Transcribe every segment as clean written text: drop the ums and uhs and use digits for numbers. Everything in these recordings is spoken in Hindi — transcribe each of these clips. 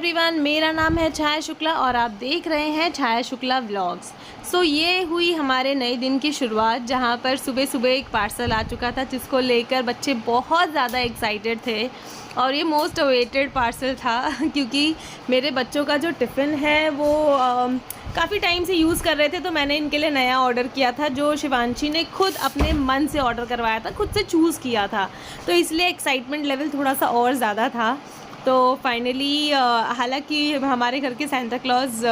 एवरीवन, मेरा नाम है छाया शुक्ला और आप देख रहे हैं छाया शुक्ला व्लॉग्स। ये हुई हमारे नए दिन की शुरुआत, जहां पर सुबह सुबह एक पार्सल आ चुका था जिसको लेकर बच्चे बहुत ज़्यादा एक्साइटेड थे और ये मोस्ट अवेटेड पार्सल था क्योंकि मेरे बच्चों का जो टिफ़िन है वो काफ़ी टाइम से यूज़ कर रहे थे, तो मैंने इनके लिए नया ऑर्डर किया था जो शिवांशी ने खुद अपने मन से ऑर्डर करवाया था, खुद से चूज़ किया था, तो इसलिए एक्साइटमेंट लेवल थोड़ा सा और ज़्यादा था। तो फाइनली हालांकि हमारे घर के सेंटा क्लॉज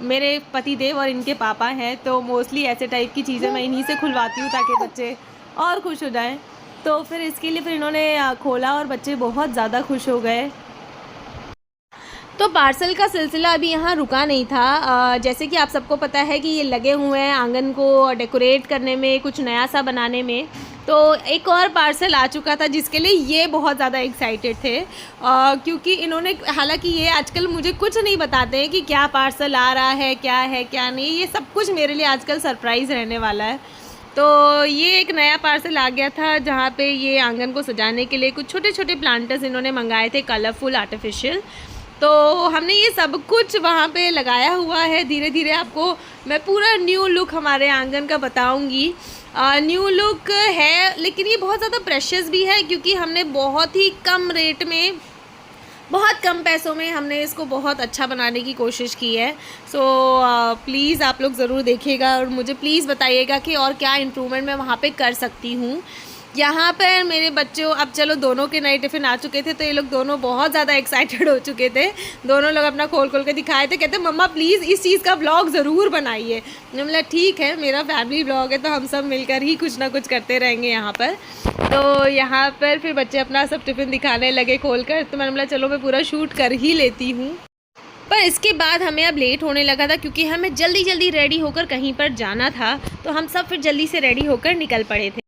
मेरे पति देव और इनके पापा हैं, तो मोस्टली ऐसे टाइप की चीज़ें मैं इन्हीं से खुलवाती हूँ ताकि बच्चे और खुश हो जाएं। तो फिर इसके लिए फिर इन्होंने खोला और बच्चे बहुत ज़्यादा खुश हो गए। तो पार्सल का सिलसिला अभी यहाँ रुका नहीं था। जैसे कि आप सबको पता है कि ये लगे हुए हैं आंगन को डेकोरेट करने में, कुछ नया सा बनाने में। तो एक और पार्सल आ चुका था जिसके लिए ये बहुत ज़्यादा एक्साइटेड थे क्योंकि इन्होंने, हालांकि ये आजकल मुझे कुछ नहीं बताते हैं कि क्या पार्सल आ रहा है क्या नहीं, ये सब कुछ मेरे लिए आजकल सरप्राइज़ रहने वाला है। तो ये एक नया पार्सल आ गया था जहाँ पे ये आंगन को सजाने के लिए कुछ छोटे छोटे प्लांटर्स इन्होंने मंगाए थे, कलरफुल आर्टिफिशियल। तो हमने ये सब कुछ वहाँ पे लगाया हुआ है। धीरे धीरे आपको मैं पूरा न्यू लुक हमारे आंगन का बताऊँगी। न्यू लुक है, लेकिन ये बहुत ज़्यादा प्रेशियस भी है क्योंकि हमने बहुत ही कम रेट में, बहुत कम पैसों में हमने इसको बहुत अच्छा बनाने की कोशिश की है। प्लीज़ आप लोग ज़रूर देखिएगा और मुझे प्लीज़ बताइएगा कि और क्या इम्प्रूवमेंट मैं वहाँ पे कर सकती हूँ। यहाँ पर मेरे बच्चों, अब चलो दोनों के नए टिफ़िन आ चुके थे तो ये लोग दोनों बहुत ज़्यादा एक्साइटेड हो चुके थे। दोनों लोग अपना खोल खोल के दिखाए थे, कहते मम्मा प्लीज़ इस चीज़ का व्लॉग ज़रूर बनाइए। मैंने बोला ठीक है, मेरा फैमिली व्लॉग है तो हम सब मिलकर ही कुछ ना कुछ करते रहेंगे यहाँ पर। तो यहाँ पर फिर बच्चे अपना सब टिफ़िन दिखाने लगे खोल कर, तो मैंने बोला चलो मैं पूरा शूट कर ही लेती हूँ। पर इसके बाद हमें अब लेट होने लगा था क्योंकि हमें जल्दी जल्दी रेडी होकर कहीं पर जाना था, तो हम सब फिर जल्दी से रेडी होकर निकल पड़े थे।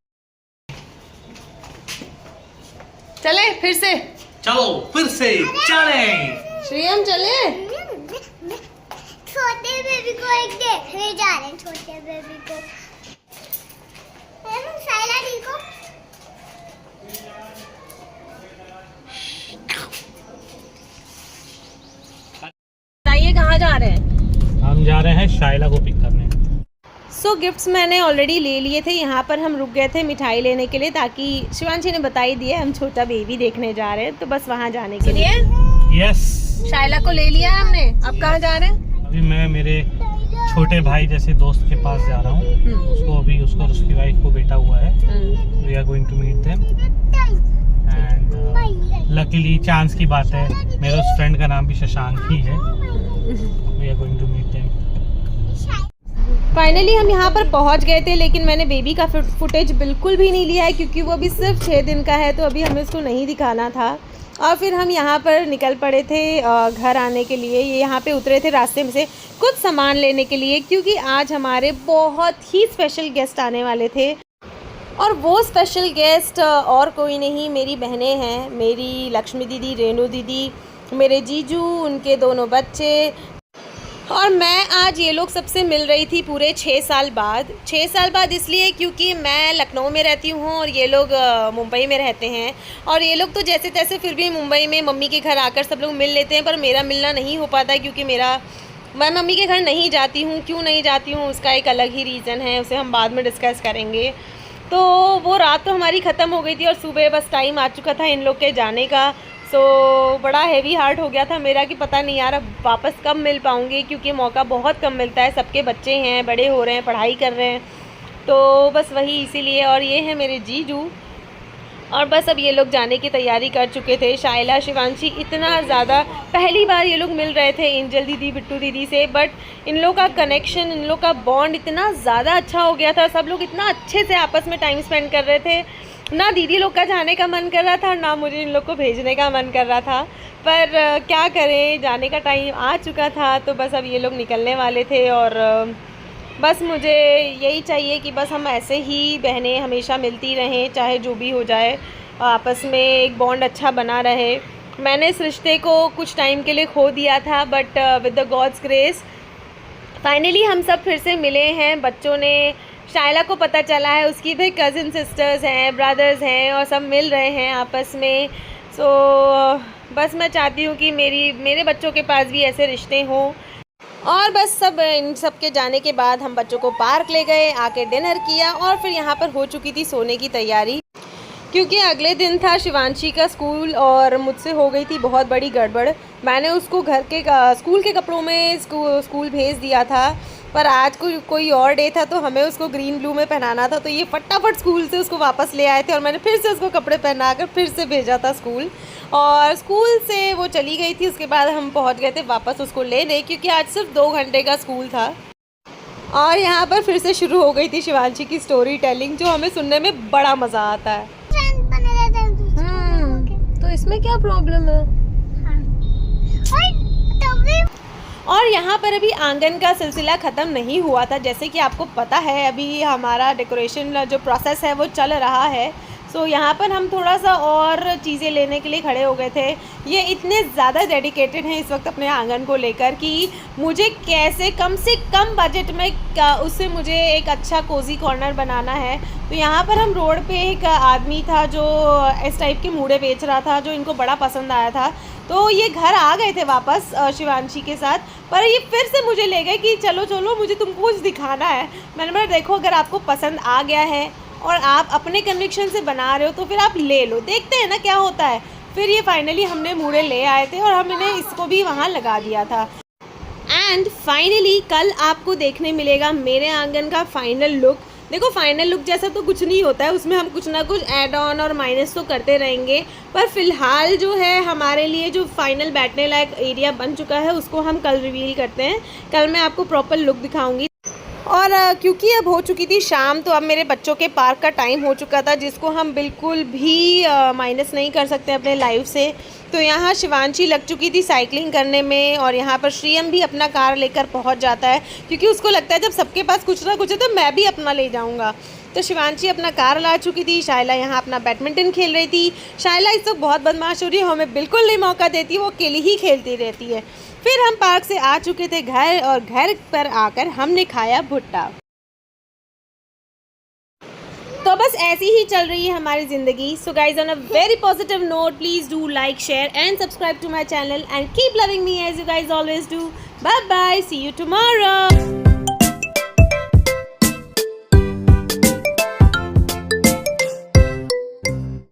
चले फिर से, चलो फिर से चले श्रीयम चले। छोटे बेबी को एक देखने जा रहे हैं, छोटे बेबी को। साइला देखो, बताइए कहाँ जा रहे हैं? हम जा रहे हैं शाइला को पिक करने। गिफ्ट्स मैंने ऑलरेडी ले लिए थे। यहाँ पर हम रुक गए थे मिठाई लेने के लिए, ताकि शिवांशी ने बता ही दिया हम छोटा बेबी देखने जा रहे हैं, तो बस वहाँ जाने के लिए। यस, शाइला को ले लिया है हमने। अब कहाँ जा रहे हैं? अभी मैं मेरे छोटे भाई जैसे दोस्त के पास जा रहा हूँ। उसको अभी उसको और उसकी वाइफ को बेटा हुआ है। We are going to meet them and luckily chance की बात है मेरे उस फ्रेंड का नाम भी शशांक ही है। We are going to meet them. Finally हम यहाँ पर पहुँच गए थे, लेकिन मैंने बेबी का फुटेज बिल्कुल भी नहीं लिया है क्योंकि वो अभी सिर्फ 6 दिन का है, तो अभी हमें उसको नहीं दिखाना था। और फिर हम यहाँ पर निकल पड़े थे घर आने के लिए। ये यहाँ पे उतरे थे रास्ते में से कुछ सामान लेने के लिए क्योंकि आज हमारे बहुत ही स्पेशल गेस्ट आने वाले थे। और वो स्पेशल गेस्ट और कोई नहीं, मेरी बहनें हैं, मेरी लक्ष्मी दीदी, रेणु दीदी, मेरे जीजू, उनके दोनों बच्चे और मैं। आज ये लोग सबसे मिल रही थी पूरे 6 साल बाद। 6 साल बाद इसलिए क्योंकि मैं लखनऊ में रहती हूँ और ये लोग मुंबई में रहते हैं। और ये लोग तो जैसे तैसे फिर भी मुंबई में मम्मी के घर आकर सब लोग मिल लेते हैं, पर मेरा मिलना नहीं हो पाता क्योंकि मैं मम्मी के घर नहीं जाती हूँ। क्यों नहीं जाती हूँ उसका एक अलग ही रीज़न है, उसे हम बाद में डिस्कस करेंगे। तो वो रात तो हमारी ख़त्म हो गई थी और सुबह बस टाइम आ चुका था इन लोग के जाने का। बड़ा हैवी हार्ट हो गया था मेरा कि पता नहीं यार अब वापस कब मिल पाऊँगी, क्योंकि मौका बहुत कम मिलता है। सबके बच्चे हैं, बड़े हो रहे हैं, पढ़ाई कर रहे हैं, तो बस वही इसीलिए। और ये है मेरे जीजू, और बस अब ये लोग जाने की तैयारी कर चुके थे। शाइला, शिवांशी, इतना ज़्यादा पहली बार ये लोग मिल रहे थे एंजल दीदी, बिट्टू दीदी से, बट इन लोग का कनेक्शन, इन लोग का बॉन्ड इतना ज़्यादा अच्छा हो गया था। सब लोग इतना अच्छे से आपस में टाइम स्पेंड कर रहे थे। ना दीदी लोग का जाने का मन कर रहा था, ना मुझे इन लोग को भेजने का मन कर रहा था, पर क्या करें, जाने का टाइम आ चुका था। तो बस अब ये लोग निकलने वाले थे और बस मुझे यही चाहिए कि बस हम ऐसे ही बहनें हमेशा मिलती रहें, चाहे जो भी हो जाए, आपस में एक बॉन्ड अच्छा बना रहे। मैंने इस रिश्ते को कुछ टाइम के लिए खो दिया था, but with the gods grace finally हम सब फिर से मिले हैं। बच्चों ने, शाइला को पता चला है, उसकी भी कज़न सिस्टर्स हैं, ब्रदर्स हैं, और सब मिल रहे हैं आपस में। बस मैं चाहती हूँ कि मेरे बच्चों के पास भी ऐसे रिश्ते हों। और बस सब इन सब के जाने के बाद हम बच्चों को पार्क ले गए, आके डिनर किया और फिर यहाँ पर हो चुकी थी सोने की तैयारी, क्योंकि अगले दिन था शिवांशी का स्कूल और मुझसे हो गई थी बहुत बड़ी गड़बड़। मैंने उसको घर के स्कूल के कपड़ों में स्कूल भेज दिया था, पर आज कोई और डे था तो हमें उसको ग्रीन ब्लू में पहनाना था, तो ये फटाफट स्कूल से उसको वापस ले आए थे और मैंने फिर से उसको कपड़े पहना कर फिर से भेजा था स्कूल। और स्कूल से वो चली गई थी, उसके बाद हम पहुंच गए थे वापस उसको लेने, क्योंकि आज सिर्फ 2 घंटे का स्कूल था। और यहाँ पर फिर से शुरू हो गई थी शिवांशी की स्टोरी टेलिंग, जो हमें सुनने में बड़ा मज़ा आता है। तो इसमें क्या प्रॉब्लम है? और यहाँ पर अभी आंगन का सिलसिला ख़त्म नहीं हुआ था, जैसे कि आपको पता है अभी हमारा डेकोरेशन जो प्रोसेस है वो चल रहा है। सो यहाँ पर हम थोड़ा सा और चीज़ें लेने के लिए खड़े हो गए थे। ये इतने ज़्यादा डेडिकेटेड हैं इस वक्त अपने आंगन को लेकर कि मुझे कैसे कम से कम बजट में उससे मुझे एक अच्छा कोज़ी कॉर्नर बनाना है। तो यहाँ पर हम रोड पे एक आदमी था जो इस टाइप के मूड़े बेच रहा था, जो इनको बड़ा पसंद आया था, तो ये घर आ गए थे वापस शिवांशी के साथ, पर ये फिर से मुझे ले गए कि चलो चलो मुझे तुमको कुछ दिखाना है। मैंने बोला देखो अगर आपको पसंद आ गया है और आप अपने कन्विक्शन से बना रहे हो तो फिर आप ले लो, देखते हैं ना क्या होता है। फिर ये फाइनली हमने मूड़े ले आए थे और हमने इसको भी वहाँ लगा दिया था। एंड फाइनली कल आपको देखने मिलेगा मेरे आंगन का फाइनल लुक। देखो फाइनल लुक जैसा तो कुछ नहीं होता है, उसमें हम कुछ ना कुछ ऐड ऑन और माइनस तो करते रहेंगे, पर फिलहाल जो है हमारे लिए जो फाइनल बैठने लायक एरिया बन चुका है उसको हम कल रिवील करते हैं। कल मैं आपको प्रॉपर लुक दिखाऊंगी। और क्योंकि अब हो चुकी थी शाम, तो अब मेरे बच्चों के पार्क का टाइम हो चुका था, जिसको हम बिल्कुल भी माइनस नहीं कर सकते अपने लाइफ से। तो यहाँ शिवांशी लग चुकी थी साइकिलिंग करने में और यहाँ पर श्रियम भी अपना कार लेकर पहुँच जाता है, क्योंकि उसको लगता है जब सबके पास कुछ ना कुछ है तो मैं भी अपना ले जाऊँगा। तो शिवांशी अपना कार ला चुकी थी, शाइला यहाँ अपना बैडमिंटन खेल रही थी। शाइला इस वक्त बहुत बदमाश हो रही है, हमें बिल्कुल नहीं मौका देती, वो अकेली ही खेलती रहती है। फिर हम पार्क से आ चुके थे घर, और घर पर आकर हमने खाया भुट्टा। तो बस ऐसी ही चल रही है हमारी ज़िंदगी। So guys on a very positive note, please do like, share and subscribe to my channel and keep loving me as you guys always do. Bye bye, see you tomorrow.